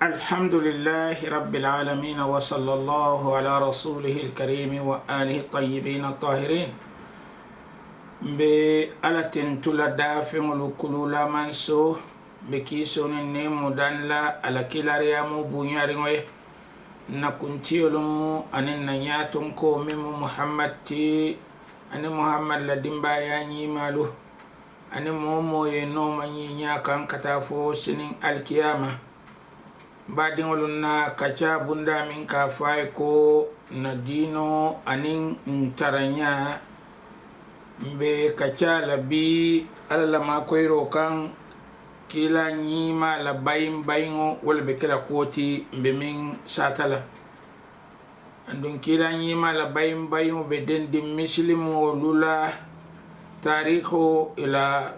الحمد لله رب العالمين وصلى الله على رسوله الكريم وآله الطيبين الطاهرين بألة تلدافع لكل منسو بكيسون النيم دانلا على كلا ريامو بنياريوه نكنتيولمو أن النياتنكو ميمو محمد تي أن محمد لدنبا يعني مالو أن مومو ينوم نينيا كان كتافو سنين الكيامة badingolun na kacha bunda min ka fay ko na dino anin ntaranya mbe kacha labi ala ma koyro kan kila nyima la bayim bayingo wala be kala koti mbe min satala andun kila nyima la bayim bayingo be den di muslimu lula tarikho ila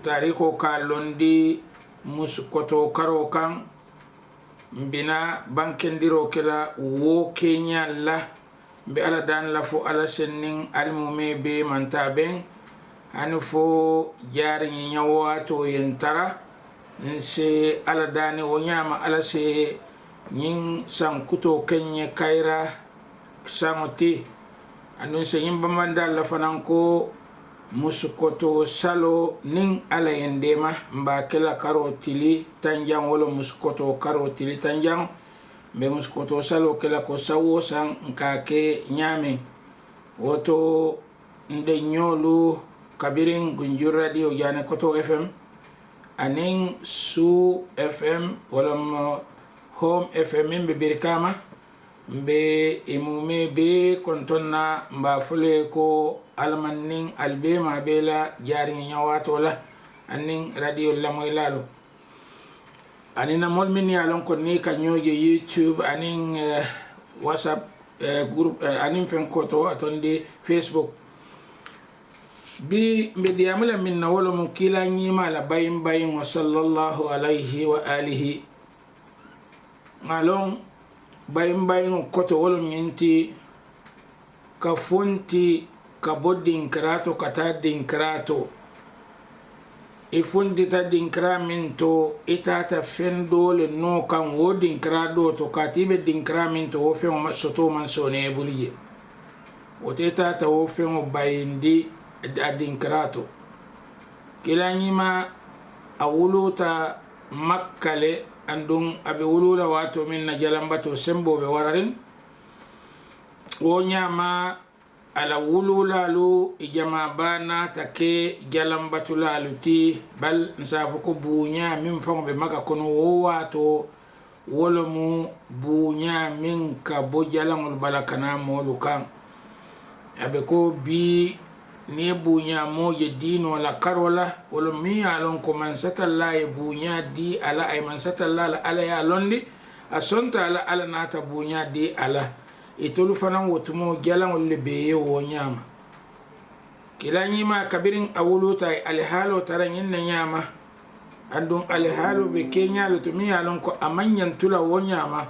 tarikho kalondi muskoto karo kan mbina bankendiro kela wo kenya la be ala dan la fo ala senning almume be mantaben anu fo jari nyawa to yentara nse ala dani wo nyama ala se nyin sankuto kenya kaira sanoti anu se yimba mandal la fananko musukoto salo ning ala yendema mba kela karo tili tanjang wolo musukoto karo tili tanjang be musukoto salo kela ko sawo sang nkake nyame woto nde nyolu kabirin gunjur radio jane koto fm aning su fm wala home fm mbe birkama mbe imume be kontonna mba fule ko almanning albema bela jari nyawato la aning radio la moy lalo anina mol min yalon ko ni ka nyoje youtube aning whatsapp group aning fen koto atonde facebook bi mbe diamula min na wolo mo kila nyima la bayim bayim wa sallallahu alayhi wa alihi ngalong bayim bayim koto wolo nyinti ka fonti ka boddin krato kata din krato e fundi ta din kramin to itata fendole no kan wodin krado to katibe din kramin to wo fen ma soto man sone buliye woteta ta wo fen bayindi adin krato kilanyima awuluta makkale andun abe wulula wato min na jalambato sembo be wararin wo nyama ala wululalu ijama bana take jalambatulalu ti bal nsafu ko bunya min fango be maga kono wato wolomu bunya min ka bo jalamul balakana molu kan abe ko bi ni bunya moje dino la karola wolo mi alon ko man satalla e bunya di ala ay man satalla ala ya londi asonta ala nata bunya di ala itolu fanan wotumo jalan wolle beye wo nyama kila nyima kabirin awuluta alhalo taranyin na nyama andun alhalo be kenya lutumi alon ko amanyan tula wo nyama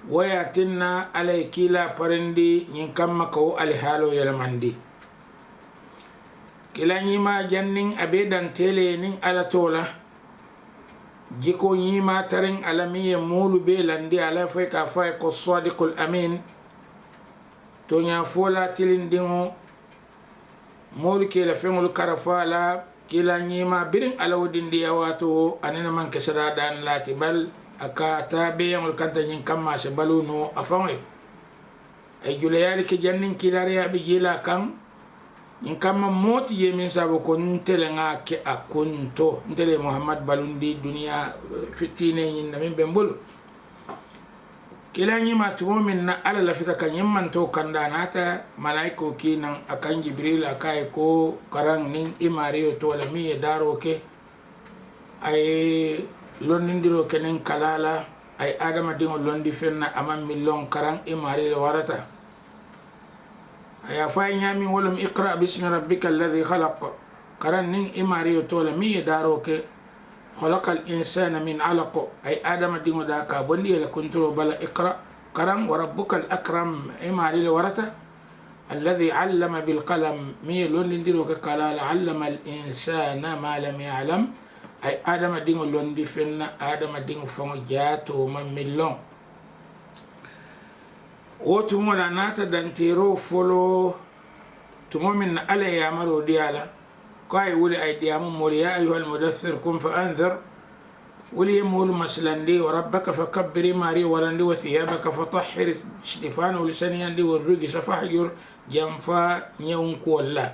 waya tinna alay kila parandi nyin kamma ko alhalo yalamandi kila nyima jannin abedan tele nin alatola jiko nyima tarin alamiye mulu be landi ala fay ka fay ko sadiqul amin to nya fola tilindingo mulu ke la fengul karafala kila nyima birin ala wodindi yawato anena man kesara dan lati bal aka tabe yamul kanta nyin kamma se baluno afanwe ay julayali ke jannin kilare ya be jila kam in kama moti ye min sabo ko ntele nga ke akunto ntele muhammad balundi dunia fitine nyin na min bembulu kila nyima tumo min na ala la fita kan yimman to kanda nata malaiko ki nan akan jibril akai ko karang nin imari to la mi daro ke ay londindiro kenen kalala ay adama dingo londi fenna amam millon karang imari le warata يا فاين يامي ولم اقرأ باسم ربك الذي خلق قرن إماريو تولا مي داروك خلق الإنسان من علق أي آدم دينو داكا بندي لكنترو بلا اقرأ قرن وربك الأكرم إماري لورثة الذي علم بالقلم مي لون ديروك قال علم الإنسان ما لم يعلم ay adama dingo londi fenna adama dingo fongo jato ma millon wotumo la nata dantero folo tumo min ala ya maro diala kay wuli ay diamu moli ya ayuha almudaththir kum fa anzir wuli yamul maslandi wa rabbaka fakabbir mari walandi wa thiyabaka fatahhir shtifanu lisani andi wa rugi safahjur jamfa nyawun ko la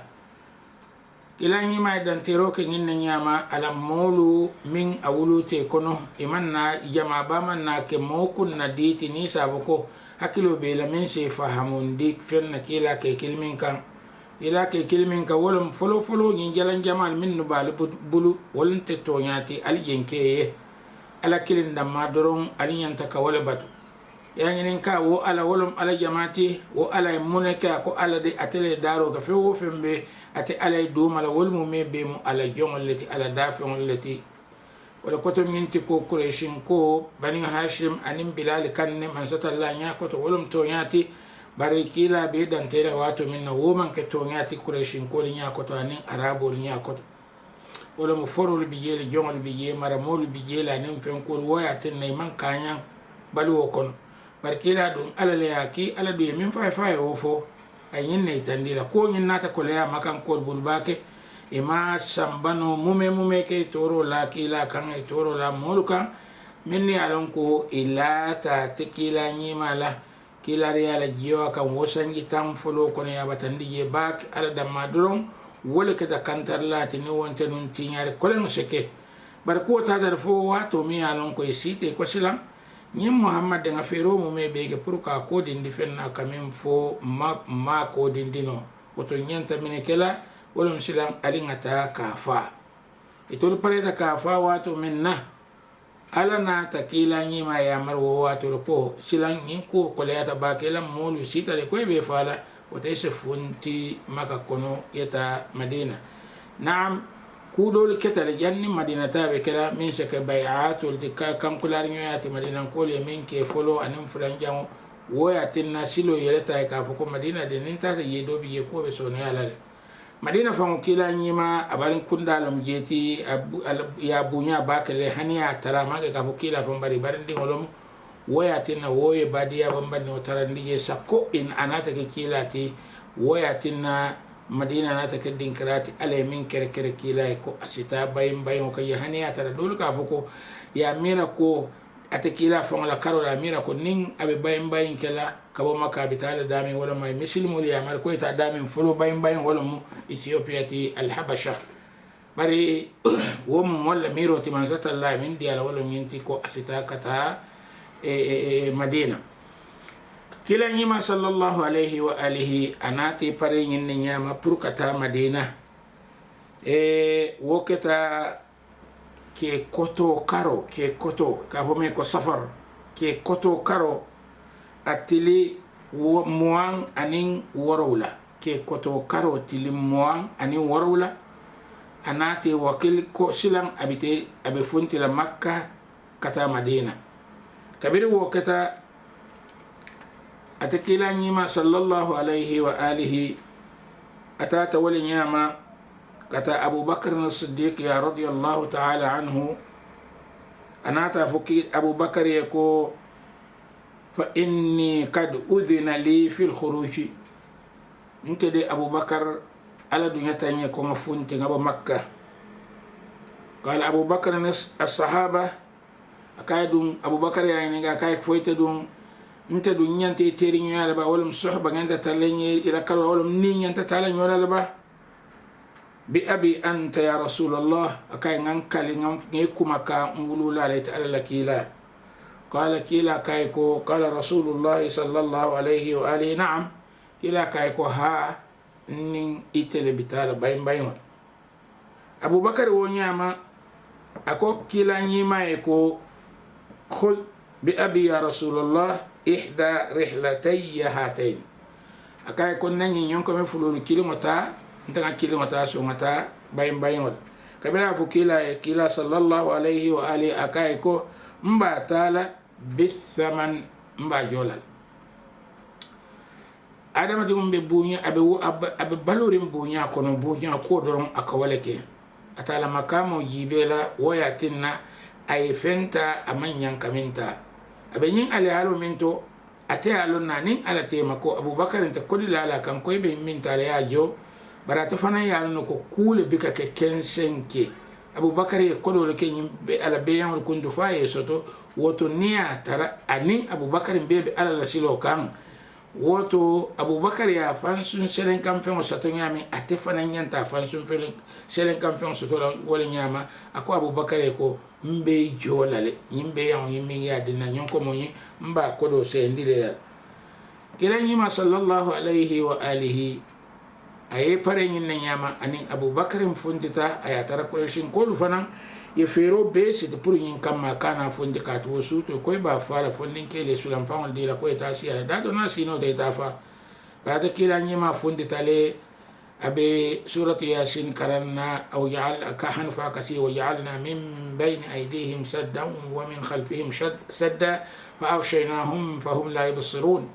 kila nyima dantero ke nyinna nyama ala molu min awulute kono imanna jama bama na ke mokun na diti ni saboko hakilo be la min se fahamun dik fenna kila ke kilmin kan ila ke kilmin ka wolum folo nyin jalan jamal min no bal bulu wolun te tonyati al yenke ala kilin da madoron alinyanta ka wala batu yani ka wo ala wolum ala jamati wo ala munaka ko ala de atele daro ka fe wo fembe ate ala do mala wolmu me be mu ala jongol leti ala dafon leti wala koto minti ko kureshin ko bani hashim anim bilal kanne man satalla nya ko to wolum tonyati bari kila be dan tere wato minna woman ke to ngati kureshin ko nya ko to anin arabo nya ko wala mu forol bi yele jongol bi ye mara mol bi yele anin fen ko woya tin nay man kanya balu kon bari kila dun ala le yaki ala do min fa wo fo ay nyinne tandila ko nyin nata ko le makan ko bulbake e ma sambano mume ke toro la kila kan e toro la molukan minni alon ko ila ta tekila nyimala kila riala jiwa kan wosangi tam folo kono ya batandi je bak ala damma doron wala kada kantar lati ni wonte nun tinyare kolen seke bar ko ta dar fo wato mi alon ko site ko silan nyim muhammad nga fero mu me bege pour ka ko dindi fenna kamen fo ma ko dindino woto nyanta mine kala wala silan ali ngata kafa itol pareta kafa wato minna ala na takila nyima ya marwo wato ko silan nyin ko koleta bakela molu sita de ko be fala wata se funti maka kono yeta madina naam kudol ketale janni madina tabe kala min shaka bai'atul dikka kam kular nyoyati madina ko le min ke folo anim fulan jango woya tinna silo yeleta ka fo ko madina de nin ta yedo bi ko be soni alale madina fango kila nyima abarin kundalam jeti ya bunya bakale haniya tara mage ka kila fam bari barindi ngolom woya tinna woye badiya bambani o tarandi je sakko in anata ke kila ti woya tinna madina nata ke dinkrati ale min kere kila ko asita bayim ko haniya tara dol ka ko ya mira ko ate kila fam la karo la mira ko nin abe bayim kala kabo maka bitala dami wala may muslimu li amal ko ita dami fulo bayim wala mu Ethiopia ti al habasha bari wom wala miro ti manzata Allah min diala wala minti ko asita kata madina kila nyima sallallahu alaihi wa alihi anati pare nyinne nyama pour kata madina woketa ke koto karo ke koto ka home ko safar ke koto karo atili muang aning warawla ke koto karo tili muang aning warawla anati wakil ko silang abite abe funti la makka kata madina kabiri wokata atakila nyima sallallahu alaihi wa alihi atata wali nyama kata Abu Bakr as-Siddiq ya radiyallahu ta'ala anhu anata fuki Abu Bakr yako fa inni qad udhina li fil khuruj ntede Abu Bakr ala dunya tanya ko mafunti ngaba Makkah qala Abu Bakr as-sahaba akaydum Abu Bakr ya ni ga kay foyte dum nte dum nyante teri nyala ba wolum suhba nganta talenye ila kala wolum ni nyanta talenye wala ba bi abi anta ya rasulullah akay ngankali ngam ngekuma ka ngulula la ta'ala lakila qala kila kay ko qala rasulullah sallallahu alayhi wa alihi na'am kila kay ko ha nin itele bitala bayin Abu Bakar wo nyama ako kila nyima e ko khul bi abi ya rasulullah ihda rihlatay hatain akay ko nanyi nyon ko me fulul kilomata ntanga kilomata so ngata bayin kabila fu kila sallallahu alayhi wa alihi akay ko mba tala bithaman mba jolal adama di umbe bunya abe balorim bunya kono bunya ko doron akawaleke atala makamo jibela wayatinna ay fenta amanyan kaminta abenyin ali halo minto ate alo nanin ala tema ko abubakar ta kodi lala kan ko be minta le ajo barata fana ya no ko kule bika ke kensenke abubakar e kodo le ken be ala be yan kundu fa e soto woto niya tara anin abubakar be ala la silo kan woto abubakar ya fansun selen kam fen soto nyami ate fana nyanta fansun selen kam fen soto wala nyama ako abubakar ko mbe jolale yimbe yan yimmi ya dinna nyonko moni mba kodo se ndile kila nyima sallallahu alaihi wa alihi aye pare nyin nyama ani abubakar mfundita aya tara kureshin ko fanan ye fero be se de pour nyin kamma kana fundi ka to suto ko ba fala fundin ke le sulam fangol dila ko ta siya da do na sino de ta fa rada kila nyima fundita le abe surat yasin karanna aw ja'al kahan fa kasi wa ja'alna min bayni aydihim saddan wa min khalfihim sadda fa aghshaynahum fahum la yubsirun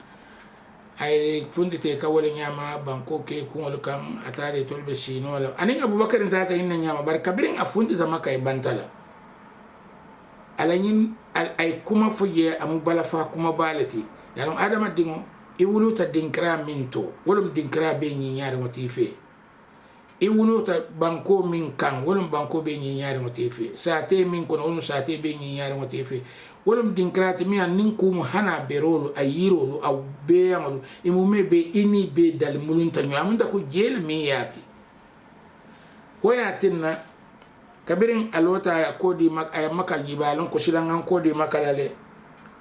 ay fundite kawale nyama banko ke kungol kan atare tolbe sino la ani abubakar ta hinna nyama bar kabirin afundi da makai bantala alanyin ay kuma fuje amu balafa kuma balati yalon adama dingo iwuluta dinkra minto wolum dinkra be nyaari motife iwuluta banko min kan wolum banko be nyaari motife saate min kono wolum saate be nyaari motife wolum dinkra te mi anin kum hana berolu ayirolu aw be yamalu imume be ini be dal mulunta nyu amunda ko jeel mi yati wayatinna kabirin alota ko di mak ay maka jibalon ko silangan ko di makalale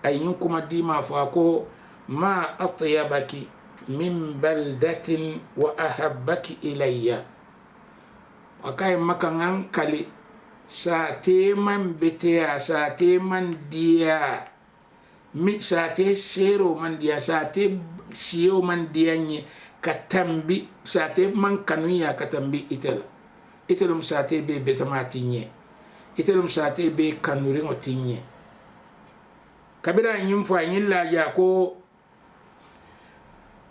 ay nyum kuma di ma fa ko ما أطيبك من بلدة وأحبك إلي وكاي مكان كالي ساتي من بتيا ساتي من ديا ساتي سيرو من ديا ساتي سيو من ديا كتنبي ساتي من كنويا كتنبي إتلم ساتي بي بتماتيني إتلم ساتي بي كنورين وتيني كبيرا ينفع يلا ياكو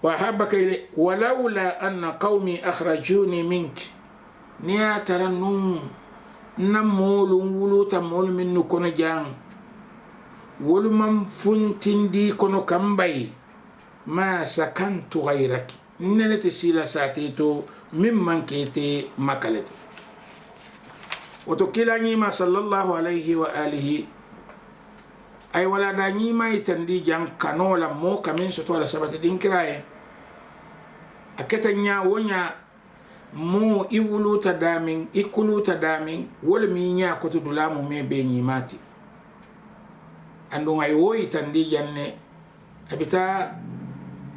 وأحبك إلي ولولا أن قومي أخرجوني منك نيا ترنم نمول ولو تمول من كون جان ولمن فنتين دي كونو كمباي ما سكنت غيرك نلت سيلا ساتيتو ممن كيتي مكالت وتكيلا نيما صلى الله عليه وآله ay wala da nyima itandi jang kanola mo kamin so to ala sabati dinkraye aketa nya wonya mo iwuluta damin ikuluta damin wol mi nya ko to dulamu me be nyimati andu ngay wo itandi janne abita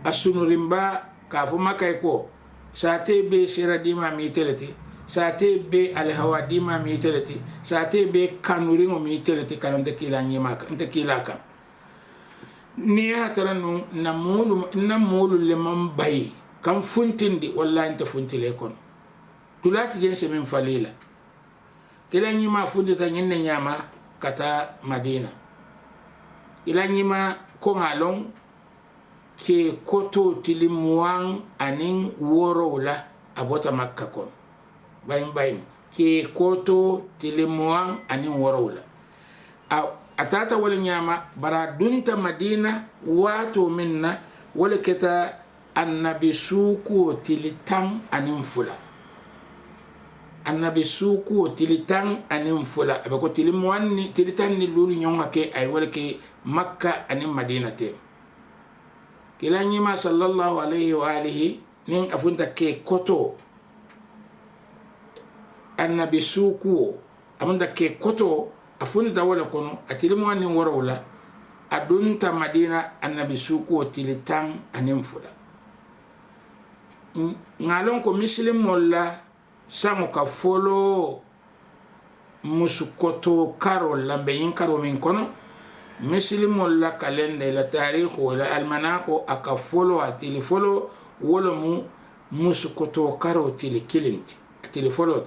asunurimba ka fu makay ko sate be sira dima mi teleti sate be alhawa dima mi teleti sate be kanuringo mi teleti kalonde kila nyima nte kila kam ni hatara no namulu le mambay kam funtindi wallahi nte funtile kon tulati jense min falila kila nyima fundi ta nyenne nyama kata Madina ila nyima ko ngalong ke koto tilimwan anin worola abota Makka kon bayin ke koto tilimwan anin worola atata wala nyama bara dunta Madina wato minna wala keta annabi suku tilitan anin fula annabi suku tilitan anin fula abako tilimwan ni tilitan ni lulu nyonga ke ay wala ke Makka anin Madina te kila nyima sallallahu alaihi wa alihi nin afunta ke koto annabi suku amunda ke koto afunda wala kono atilimu ani warawla adunta Madina annabi suku tilitan anin fula ngalon ko muslim molla samu ka folo musukoto karo lambe yin karo min kono muslim molla kalende la tarikh wala almanaqo aka folo atili folo wala mu musukoto karo tili kilinti atili folo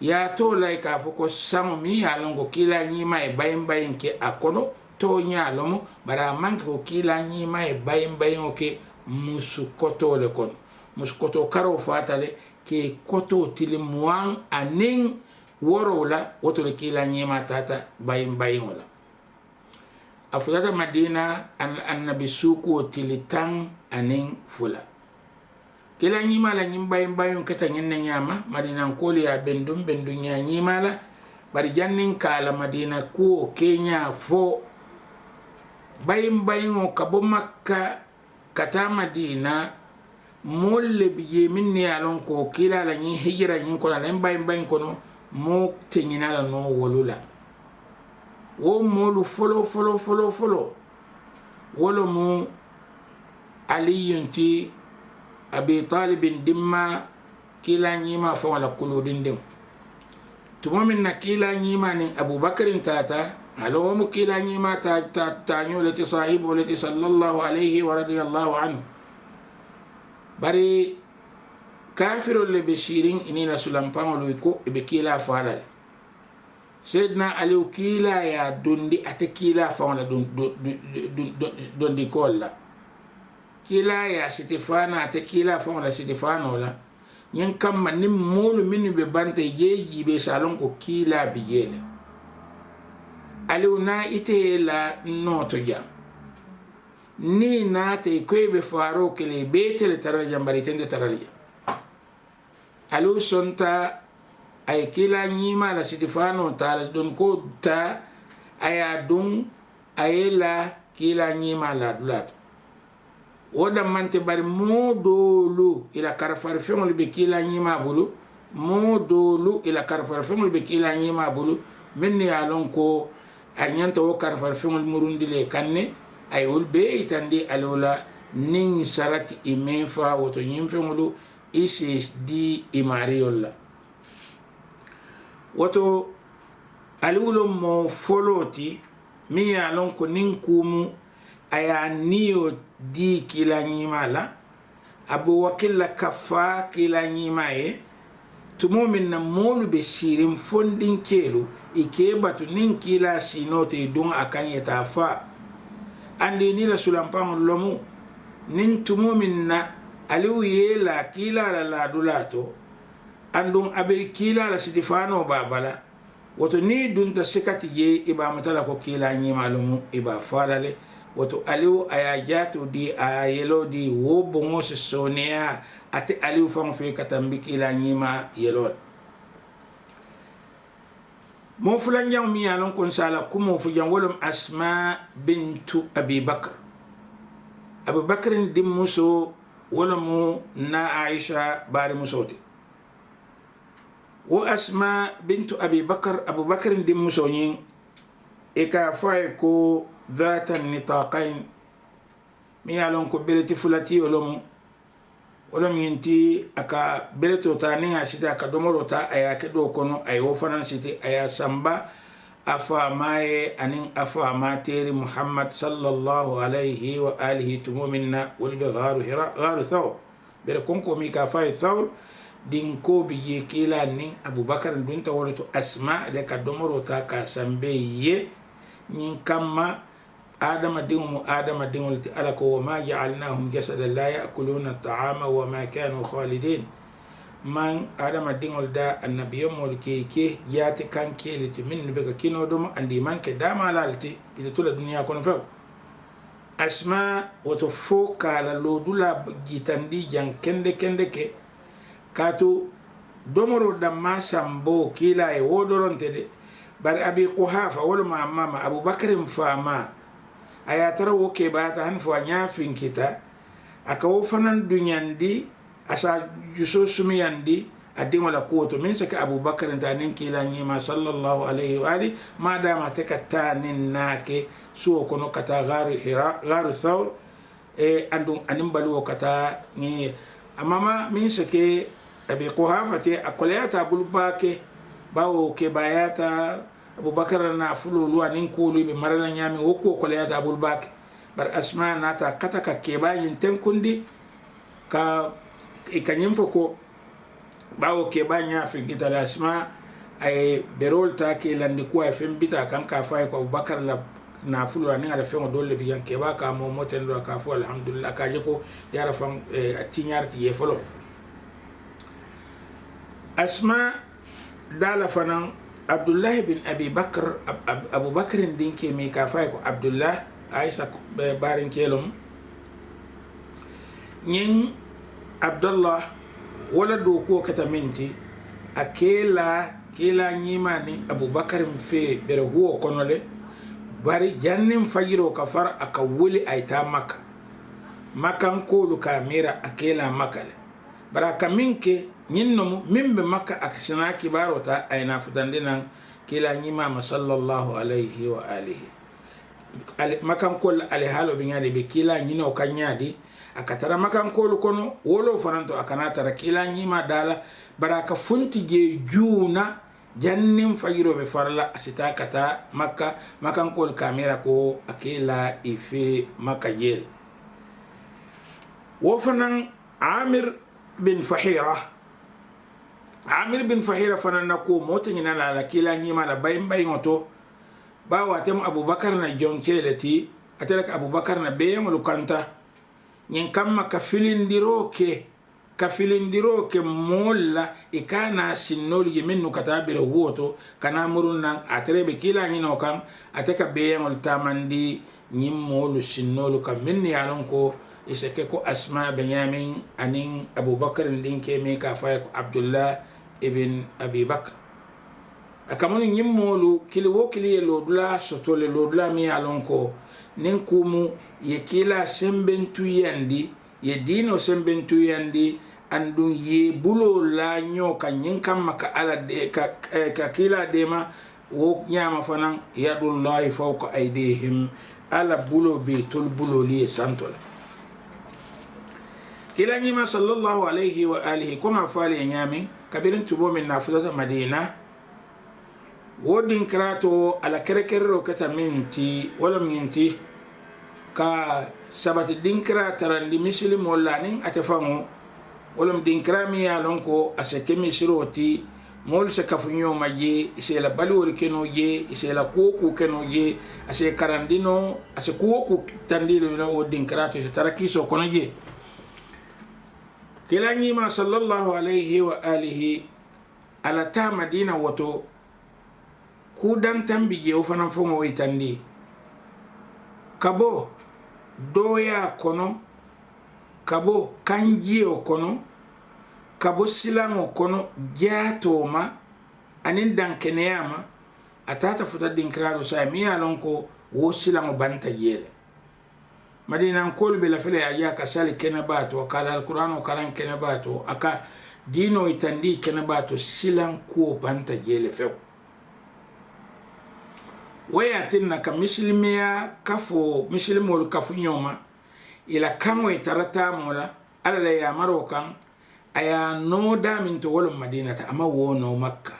ya to lai ka foko samu mi alongo kila nyima e bayin ke akono to nyalomo bara manke ko kila nyima e bayin ke musukoto le kono muskoto karo fatale ke koto tilimwan anin worola woto le kila nyima tata bayin wala afutata madina annabi suku tilitan anin fula kila nyima la nyim bayin kata nyenna nyama madina koli ya bendum nya nyima la bari jannin kala madina ko kenya fo bayin o kabo makka kata madina molle biye minni alon ko kila la nyi hijra nyin ko la bayin kono mo tenyina la no wolula wo molu folo wolo mu aliyunti abi talibin dimma kila nyima fa wala kuludin dem tumo min na kila nyima ni abubakarin tata alo mu kila nyima ta nyolati sahibu lati sallallahu alayhi wa radiyallahu anhu bari kafiro le beshirin inina sulampangolo ko ibe kila fala Sayyidina Ali kila ya dondi ate kila fala dondi kolla kila ya sitifana ate kila fala sitifano la nyen kamma nim molu minu be bante yeji be salon ko kila biyele Ali na ite la noto ja ni na te ko be faro kele betel taraja mbari tende taraja alu sonta ay kila nyima la sidifano tal don ko ta aya dun ayela kila nyima la dulat woda mante bari modolu ila karfar fengol be kila nyima bulu modolu ila karfar fengol be kila nyima bulu menni alon ko anyanta wo karfar fengol murundi le kanne ay wol be itandi alola nin sarati imefa woto nyimfengolu isis di imariola woto aliwulo mo foloti mi ya lon ko nin kumu aya niyo di kila nyima la abu wakilla kafa kila nyima ye tumo min na molu be shirin fondin kelu ike batu nin kila sinote dun akan yeta fa andi ni la sulampang lomu nin tumo min na aliu yela kila la dulato andun abe kila la sidifano babala woto ni dunta sikati je iba matala ko kila nyima lumu iba falale woto aliu ayajatu di ayelo di wo bongo se sonia ate aliu fam fe katambi kila nyima yelo mo fulan jang mi alon kon sala kumo fu jang wolum Asma bintu Abi Bakr Abu Bakr dimmuso wala mu na Aisha bari musoti wo Asma bintu Abi Bakr Abu Bakr dim musonin eka fay ko dhatan nitaqain mi alon ko beleti fulati wolom yinti aka beleto tani asita aka domoro ta aya ke do kono ay wo fanan siti aya samba afa maye anin afa materi Muhammad sallallahu alayhi wa alihi tumuminna wal gharu thaw bere konko mi ka fay thaw din ko biye kila nin Abubakar dunta wolato Asma de ka domoro ta ka sambe ye nin kamma adama dingul ti alako wa ma ja'alnahum jasadan la ya'kuluna at-ta'ama wa ma kanu khalidin man adama dingol da annabiyo mol ke jati kanke liti min be ka kino dum andi man ke dama lalti ita tula dunya kono fa Asma woto foka la lodula gitandi jan kende ke kato domoro damma sambo kila e wodoronte de bari Abi Quhafa wala mama Abubakar fama aya tara wo ke bata han fo nya fin kita aka wo fanan dunyandi asa juso sumiyandi adin wala koto min saka Abubakar tanin kila nyima sallallahu alayhi wa ali ma dama takatanin nake so kono kata garu thawr e andun anim balu kata ni amama min sake Abi Quhafa te akolayata bulbake bawo ke bayata Abubakar na fululu anin kulu be marala nyami woko kolayata bulbake bar Asma nata kata ka ke bayin tenkundi ka ikanyim foko bawo ke banya fin kita Asma ay berol ta ke landi ko ay fem bita kan ka fay ko Abubakar la na fulu anin ala fengo dolle bi yanke ba ka mo moten do ka fo alhamdulillah ka je ko yara fam atinyar ti ye folo Asma dala fanan Abdullah bin Abi Bakr Abu Bakr din ke mi ka fay ko Abdullah Aisha barin kelum nyin Abdullah wala do ko kata minti akela kila nyima ni Abu Bakr fe bere huo konole bari jannim fajiro kafar aka wuli ayta Makka makan kolu kamera akela makale baraka minke nyinno mimbe Makka akshana kibaro ta ayna futandina kila nyima sallallahu alayhi wa alihi makan kol ale halo binyade be kila nyino kanyadi akatara makan kolu kono wolo fananto akana tara kila nyima dala baraka funti je juna jannim fajiro be farla asita kata Makka makan kol kamera ko akela ife Makka jel wo fanan Amir bin Fahira fanan nako mota nyina la kila nyima la bayin ngoto ba watem Abu Bakar na jonkeleti atelaka Abu Bakar na beyen lukanta nyin kamma ka filindiro ke molla ikana sinnoli yeminnu katabira woto kana murunna atrebe kila nyino kam ateka beyen tamandi nyim molu sinnolu kam minni yalon ko isake ko Asma Benyamin anin Abu Bakar dinke me ka fay ko Abdullah ibn Abi Bakr akamoni nyim molu kili lodula sotole lodula mi yalon ko nin kumu ye kila sembentu yandi ye dino sembentu yandi andun ye bulo la nyoka nyinkam maka ala de ka kila dema wo nyama fanan yadullahi fawqa aydihim ala bulo be tol bulo li santola kila nyima sallallahu alayhi wa alihi kuma fali nyami kabirin tubo min nafilata Madina wodin krato ala kerekero kata minti wala minti ka sabati dinkra tarandi muslim wala nin atafango wala dinkra mi yalon ko asake misiroti mol se kafunyo maje ise la balwol keno je ise la koku keno je ase karandino ase koku tandilo no wodin krato se tarakiso kono je kila nyima sallallahu alayhi wa alihi ala ta Madina woto kudan tambije o fana fongo witandi kabo doya kono kabo kanjio kono kabo silango kono jatoma anin dankeneyama atata futa dinkrado sa mi alonko wo silango banta yele Madina kol be la fele aya ka sali kenabato kala alquran karan kenabato aka dino itandi kenabato silan ko banta yele fe wayatinna ka mislimiya kafo mislimol kafu nyoma ila kanwe tarata mola ala ya marokan aya no damin to wala Madinata ama wono Makka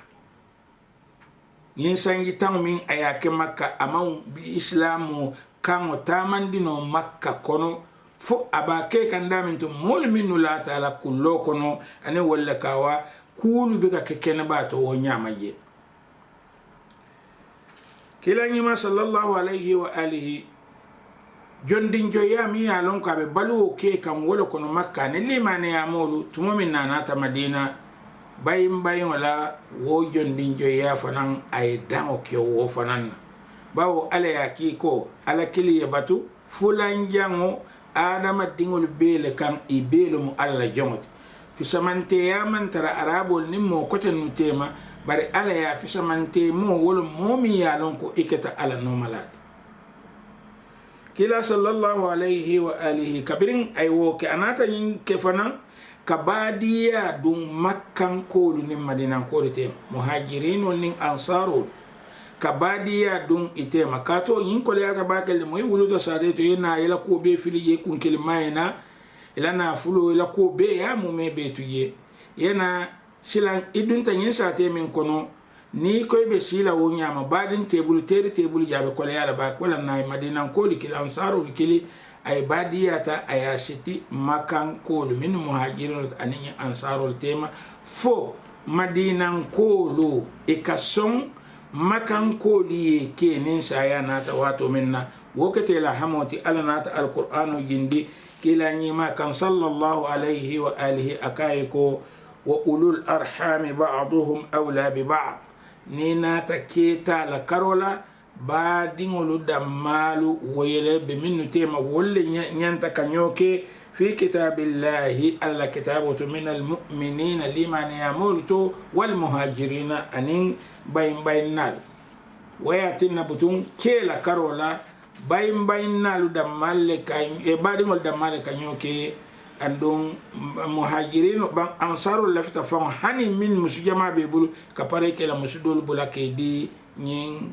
yin sangi min aya ke Makka ama islamu kango tamandino Makka kono fo abake kan damin to mol minnu la taala kullo kono ane wala kawa kulu bika kekene bato wo nyamaje kila nyima sallallahu alayhi wa alihi jondin joyami yalon ka be balu ke kam wala kono Makka ne limane ya molu tumo min nanata Madina bayin wala wo jondin joya fanan ay dango ke wo fanan bawo ala yaki ko ala kili yabatu fulan jango adama dingol bele kan ibelo mu alla jongot fi samante ya man tara arabol nimmo koten nutema bari ala ya fi samante mo wolo momi yalon ko ikata ala no malat kila sallallahu alayhi wa alihi kabirin ay wo ke anata yin ke fana kabadiya dum Makkan ko ni Madina ko te muhajirin nin ansarul kabadiya dum ite makato yin ko le aka bakal moy wuluto sade to yina ila ko be fili ye kun kilmayna ila na fulo ila ko be ya mu me be tuye yana silan idun tan yin sate min kono ni koy be sila wo nyama badin tebul jabe ko le yala ba wala na Madina ko li kil ansarul kili ay badiyata ay asiti Makkan ko min muhajirin anin ansarul tema fo Madina ko lo ikason Makkan ko li ke nin saya nata wato minna wokete la hamoti ala nata alqur'anu jindi kila nyima kan sallallahu alayhi wa alihi akayko وأولو الأرحام بعضهم أولى ببعض نينا تكيتا لكارولا بعدين ولو دمالو ويلي بمنو تيما ولي نيانتا كنيوكي في كتاب الله ألا كتابه من المؤمنين لمن يمولتو والمهاجرين أنين بين نال وياتينا بتون كيلا كارولا بين نال دمال كاين بعدين ولو دمال كنيوكي andong muhajirin bang ansarul lafta fon hani min musujama be bulu kapare ke la musudul bulake di nyin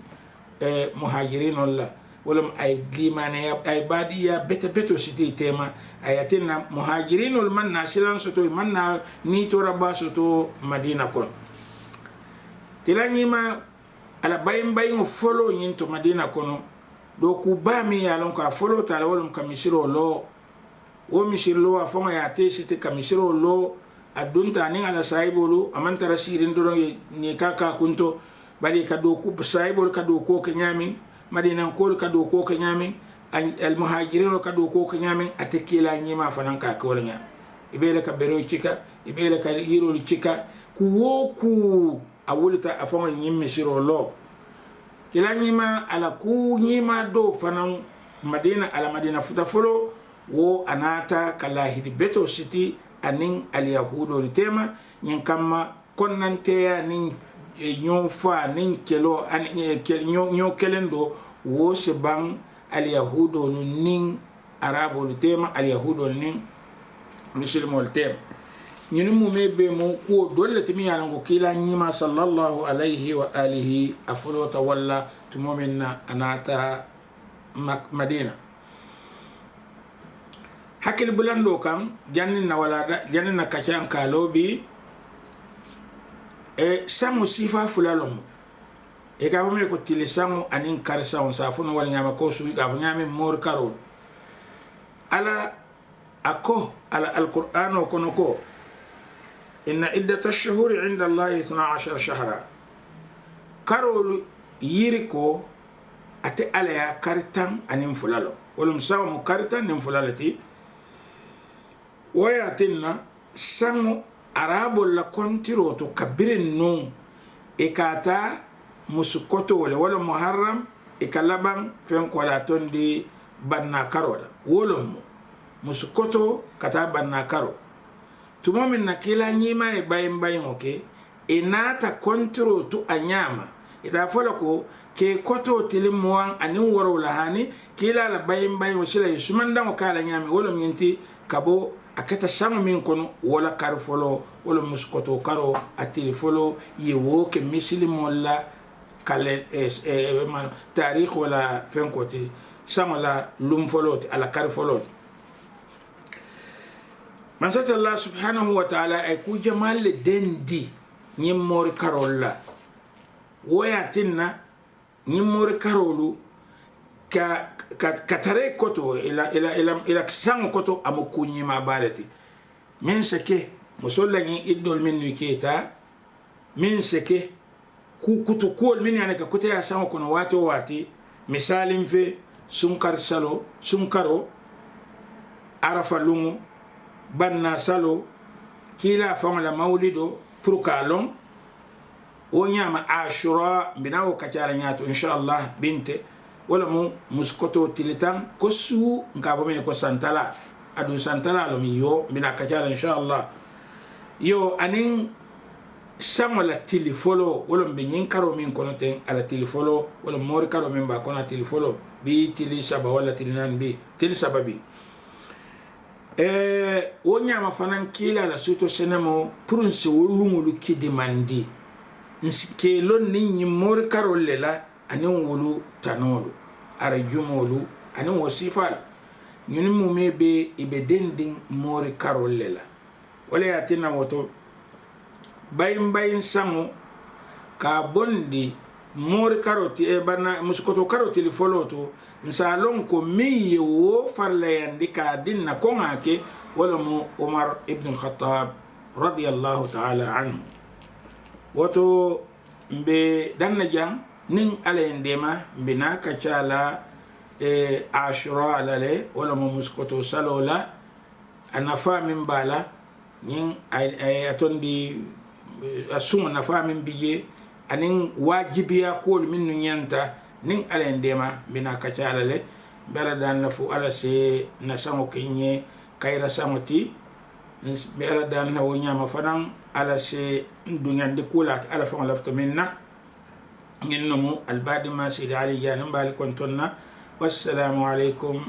muhajirin wala ay glimane ay badiya beto siti tema ayatina muhajirin man nasilan soto man na ni to rabba soto madina kon tilani ma ala bayin folo nyin to madina kono do ku bami yalon ka folo tala wala kamisiro lo wo misirlo a fonga ya te site kamisiro lo adunta ni ala saibolo amanta rasirin doro ni kaka kunto bali ka do ku saibol ka do ko kenyami madina ko ka do ko kenyami al muhajirin ka do ko kenyami atekila nyima fanan ka ko nya ibele ka bero chika ibele ka hiro chika ku woku awulita afonga nyim misiro lo kila nyima ala ku nyima do fanan madina ala madina futa folo wo anata kala hidi beto siti anin al yahudo litema nyin kama konnante anin nyon fa nin kelo an nyo kelendo wo se bang al yahudo nin arabo litema al yahudo nin muslimo litema nyini mu mebe mu ko dolle timi yalan ko kila nyima sallallahu alaihi wa alihi afolo tawalla tumominna anata madina hakil bulando kam jannin na walada jannin na kachan kalobi samu sifa fulalom ka fome ko tili samu anin karsa on safun wal nyama ko su ga nyame mor karol ala ako ala alquran kono ko inna iddata ash-shuhuri 'inda allahi 12 shahra karol yiriko ate ala ya kartan anin fulalo wolum samu kartan nin fulalati wayatinna sango arabo la kontiro to kabirin non ikata musukoto wala muharram ikalaban fen kola tondi banna karola wolom musukoto kata banna karo tumo min nakila nyima e bayin oke inata kontiro to anyama ita folako ke koto tilimwan anin woro lahani kila la bayin wasila yusumanda wakala nyami wolom nyinti kabo akata sama min kono wala kar folo wala muskoto karo atili folo yewo ke mislimo la kale man tarikh wala fen koti sama la lum folo ala kar folo man sata Allah subhanahu wa ta'ala ay ku jamal dendi nyim mor karolla woyatinna nyim mor karolu ka tare koto ila sango koto amukunyi ma balati min seke musolla ni idol min niketa min seke ku kutu kol min yana ka kuta ya sango kono wati misalim fe sunkar salo sunkaro arafa lungu banna salo kila fama la maulido purkalon o nyama ashura binawo kacala nyato inshallah binte wala mu muskoto tilitan ko su ngabo me ko santala adu santala lo mi yo bina kacala inshallah yo anin samola tilifolo wala be nyin karo min kono ten ala tilifolo wala mori karo min ba kono tilifolo bi tili saba wala tilinan bi tili sababi o nyama fanan kila la suto senemo pour se wolumulu ki demandi nske lon ni mori karo lela anin wolu tanolu arjumolu anin wasifal nyuni mume be ibe dending mori karo lela wala yatina woto bayin sango ka bondi mori karoti e bana muskoto karoti li foloto nsalon ko miye wo farla yandi ka dinna ko ngake wala mu Umar ibn al-Khattab radiyallahu ta'ala anhu woto mbe danna jang nin ala ndema bina ka chala ashura alale wala mu muskoto salola anafa min bala ñing ay atondi asuma na famin biye anin wajibiya ko min nyanta nin alen dema bina kacala le bela dan na fu ala se na sango kinye kayra sangoti bela dan na wonya ma fanan ala se dunyande kula ala fa lafta minna ngin nomu albadi ma sidi ali ya nambal kontonna wassalamu alaikum